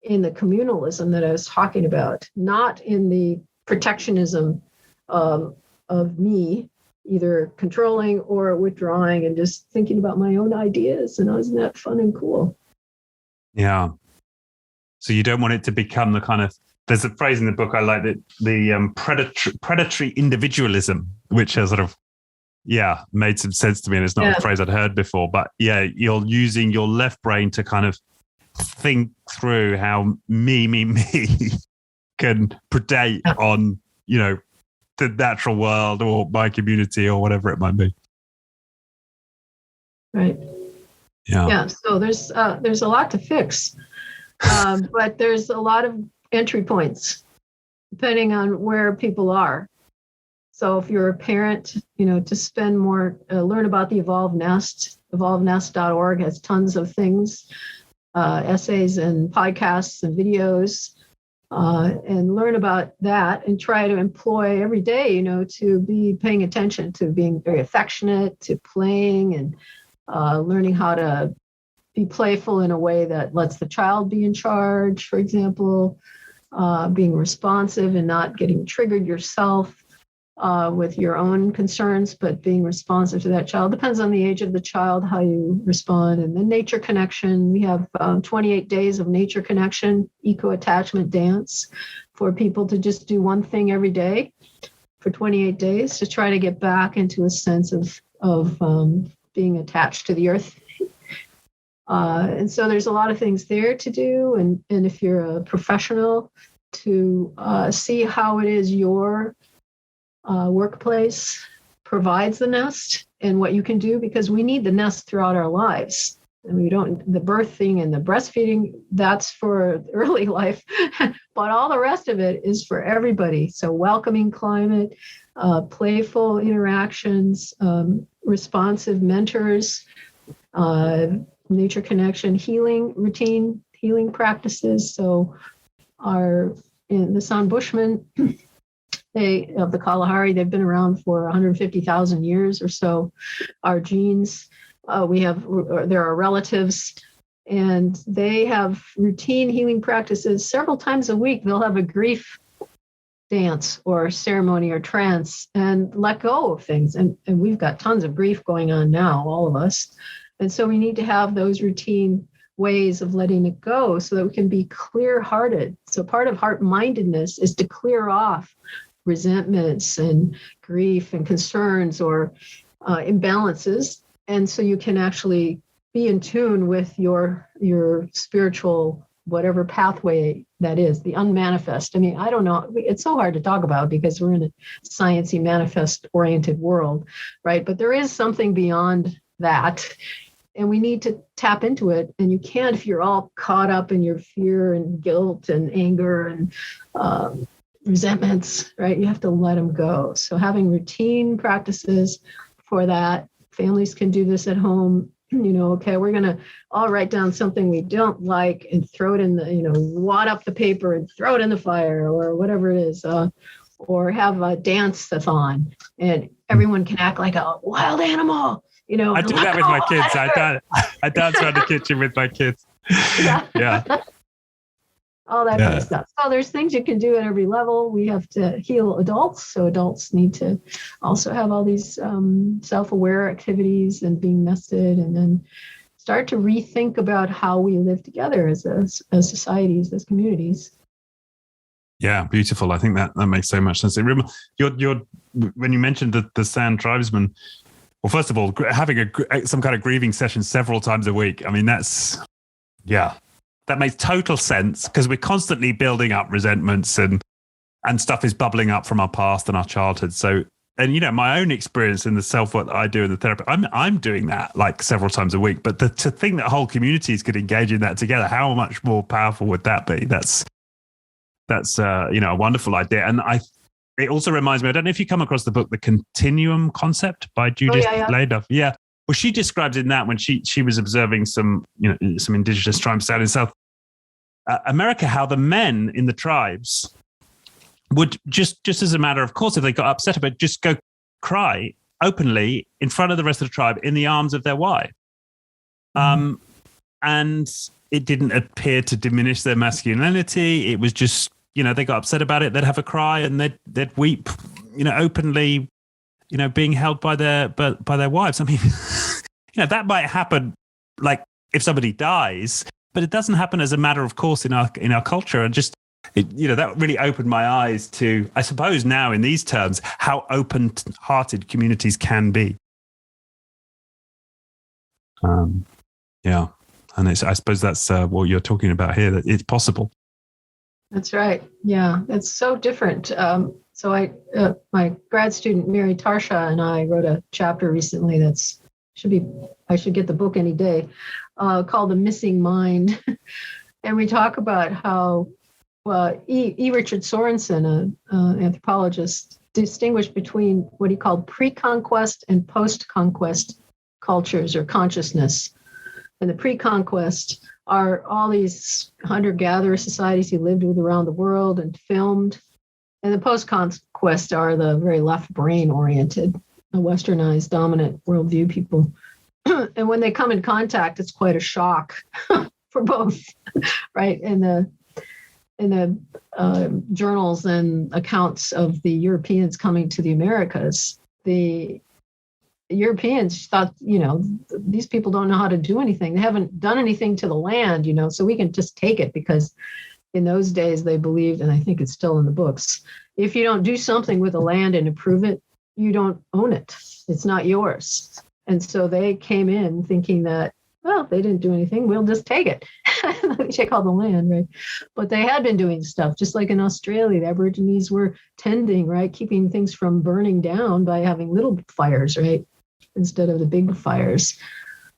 in the communalism that I was talking about, not in the protectionism of me, either controlling or withdrawing and just thinking about my own ideas. And isn't that fun and cool? Yeah. So you don't want it to become the kind of, there's a phrase in the book I like, that the predatory individualism, which has sort of, made some sense to me. And it's not a phrase I'd heard before, but you're using your left brain to kind of think through how me can predate on, the natural world or my community or whatever it might be. Right. Yeah. So there's a lot to fix, but there's a lot of entry points depending on where people are. So if you're a parent, to spend more, learn about the Evolved Nest. EvolvedNest.org has tons of things, essays and podcasts and videos. And learn about that and try to employ every day, to be paying attention to being very affectionate, to playing and learning how to be playful in a way that lets the child be in charge, for example, being responsive and not getting triggered yourself with your own concerns, but being responsive to that child. Depends on the age of the child, how you respond. And then nature connection. We have 28 days of nature connection, eco-attachment dance for people to just do one thing every day for 28 days to try to get back into a sense of being attached to the earth. And so there's a lot of things there to do. And if you're a professional, to see how it is your workplace provides the nest and what you can do, because we need the nest throughout our lives. And the birthing and the breastfeeding, that's for early life, but all the rest of it is for everybody. So welcoming climate, playful interactions, responsive mentors, nature connection, healing routine, healing practices. So the San Bushmen, of the Kalahari, they've been around for 150,000 years or so. Our genes, there are relatives, and they have routine healing practices. Several times a week, they'll have a grief dance or ceremony or trance and let go of things. And we've got tons of grief going on now, all of us. And so we need to have those routine ways of letting it go so that we can be clear-hearted. So part of heart-mindedness is to clear off resentments and grief and concerns or imbalances. And so you can actually be in tune with your spiritual, whatever pathway that is, the unmanifest. I mean, I don't know. It's so hard to talk about because we're in a sciencey, manifest-oriented world, right? But there is something beyond that. And we need to tap into it. And you can't if you're all caught up in your fear and guilt and anger and resentments, right? You have to let them go. So having routine practices for that. Families can do this at home. Okay, we're going to all write down something we don't like and throw it in wad up the paper and throw it in the fire or whatever it is. Or have a dance-a-thon and everyone can act like a wild animal. I do that with my kids. I dance around the kitchen with my kids. Yeah. All that kind of stuff. So there's things you can do at every level. We have to heal adults. So adults need to also have all these self-aware activities and being nested, and then start to rethink about how we live together as societies, as communities. Yeah, beautiful. I think that makes so much sense. When you mentioned the San tribesmen, well, first of all, having some kind of grieving session several times a week. I mean, that makes total sense because we're constantly building up resentments and stuff is bubbling up from our past and our childhood. So, and my own experience in the self-work that I do in the therapy, I'm doing that like several times a week. But to think that whole communities could engage in that together, how much more powerful would that be? That's a wonderful idea. And it also reminds me, I don't know if you come across the book, The Continuum Concept by Judith Ladoff. Yeah. Well, she describes in that when she was observing some indigenous tribes down in South America, how the men in the tribes would just as a matter of course, if they got upset about it, just go cry openly in front of the rest of the tribe in the arms of their wife. And it didn't appear to diminish their masculinity. It was just, they got upset about it. They'd have a cry and they'd weep, openly, being held by their wives. I mean, that might happen like if somebody dies, but it doesn't happen as a matter of course in our culture. And just, that really opened my eyes to, I suppose now in these terms, how open-hearted communities can be. Yeah. And I suppose that's what you're talking about here, that it's possible. That's right. Yeah, it's so different. So my grad student, Mary Tarsha, and I wrote a chapter recently I should get the book any day, called The Missing Mind. And we talk about how E. Richard Sorensen, an anthropologist, distinguished between what he called pre-conquest and post-conquest cultures or consciousness. And the pre-conquest are all these hunter-gatherer societies he lived with around the world and filmed. And the post-conquest are the very left-brain oriented, the westernized, dominant worldview people. And when they come in contact, it's quite a shock for both, right? In the journals and accounts of the Europeans coming to the Americas, the Europeans thought, these people don't know how to do anything. They haven't done anything to the land, so we can just take it, because in those days they believed, and I think it's still in the books, if you don't do something with the land and improve it, you don't own it. It's not yours. And so they came in thinking that, well, they didn't do anything, we'll just take it. We take all the land, right? But they had been doing stuff, just like in Australia, the Aborigines were tending, right? Keeping things from burning down by having little fires, right? Instead of the big fires.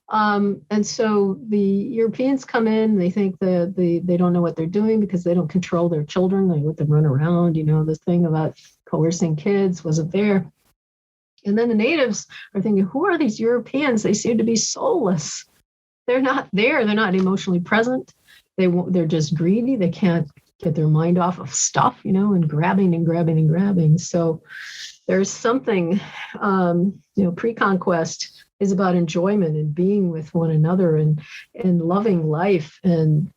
And so the Europeans come in, they think that they don't know what they're doing because they don't control their children. They let them run around, this thing about coercing kids wasn't there. And then the natives are thinking, who are these Europeans? They seem to be soulless. They're not there. They're not emotionally present. They're just greedy. They can't get their mind off of stuff, and grabbing and grabbing and grabbing. So there's something, pre-conquest is about enjoyment and being with one another and loving life and,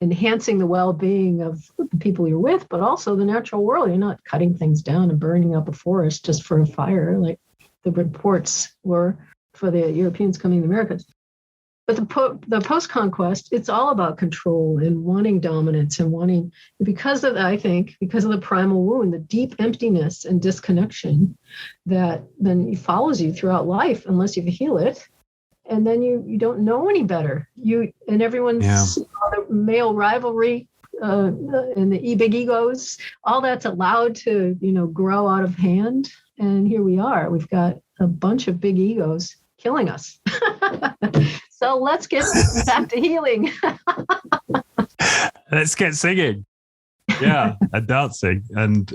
enhancing the well-being of the people you're with, but also the natural world. You're not cutting things down and burning up a forest just for a fire, like the reports were for the Europeans coming to the Americas. But the post-conquest, it's all about control and wanting dominance and wanting, because of the primal wound, the deep emptiness and disconnection that then follows you throughout life unless you heal it. And then you don't know any better. And everyone's the male rivalry and the big egos, all that's allowed to, grow out of hand. And here we are. We've got a bunch of big egos killing us. So let's get back to healing. Let's get singing. Yeah, and dancing. And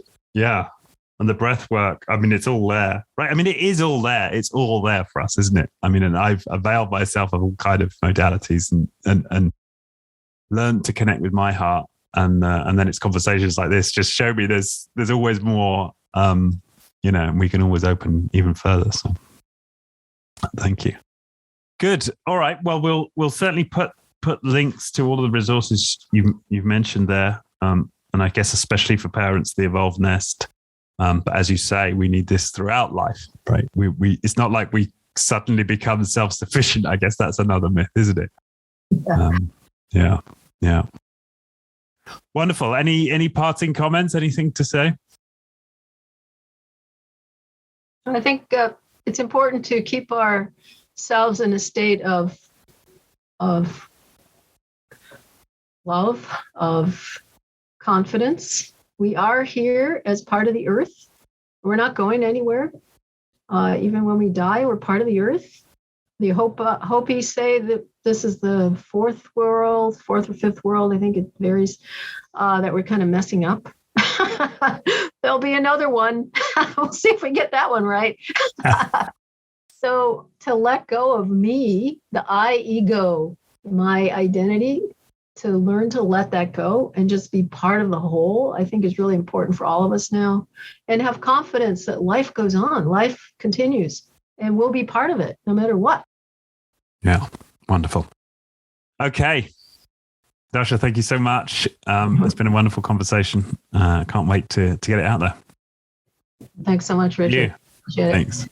the breath work. I mean, it's all there, right? I mean, it is all there. It's all there for us, isn't it? I mean, and I've availed myself of all kind of modalities and learned to connect with my heart. And then it's conversations like this just show me there's always more, and we can always open even further. So thank you. Good. All right. Well, we'll certainly put links to all of the resources you've mentioned there, and I guess especially for parents, the Evolved Nest. But as you say, we need this throughout life, right? We it's not like we suddenly become self-sufficient. I guess that's another myth, isn't it? Yeah. Wonderful. Any parting comments? Anything to say? I think it's important to keep ourselves in a state of love, of confidence. We are here as part of the earth. We're not going anywhere. Even when we die, we're part of the earth. The Hopi say that this is the fourth or fifth world, I think it varies, that we're kind of messing up. There'll be another one. We'll see if we get that one right. So to let go of me, the I ego, my identity, to learn to let that go and just be part of the whole, I think is really important for all of us now. And have confidence that life goes on, life continues, and we'll be part of it no matter what. Yeah, wonderful. Okay. Darcia, thank you so much. It's been a wonderful conversation. Can't wait to get it out there. Thanks so much, Richard. Yeah. Thanks.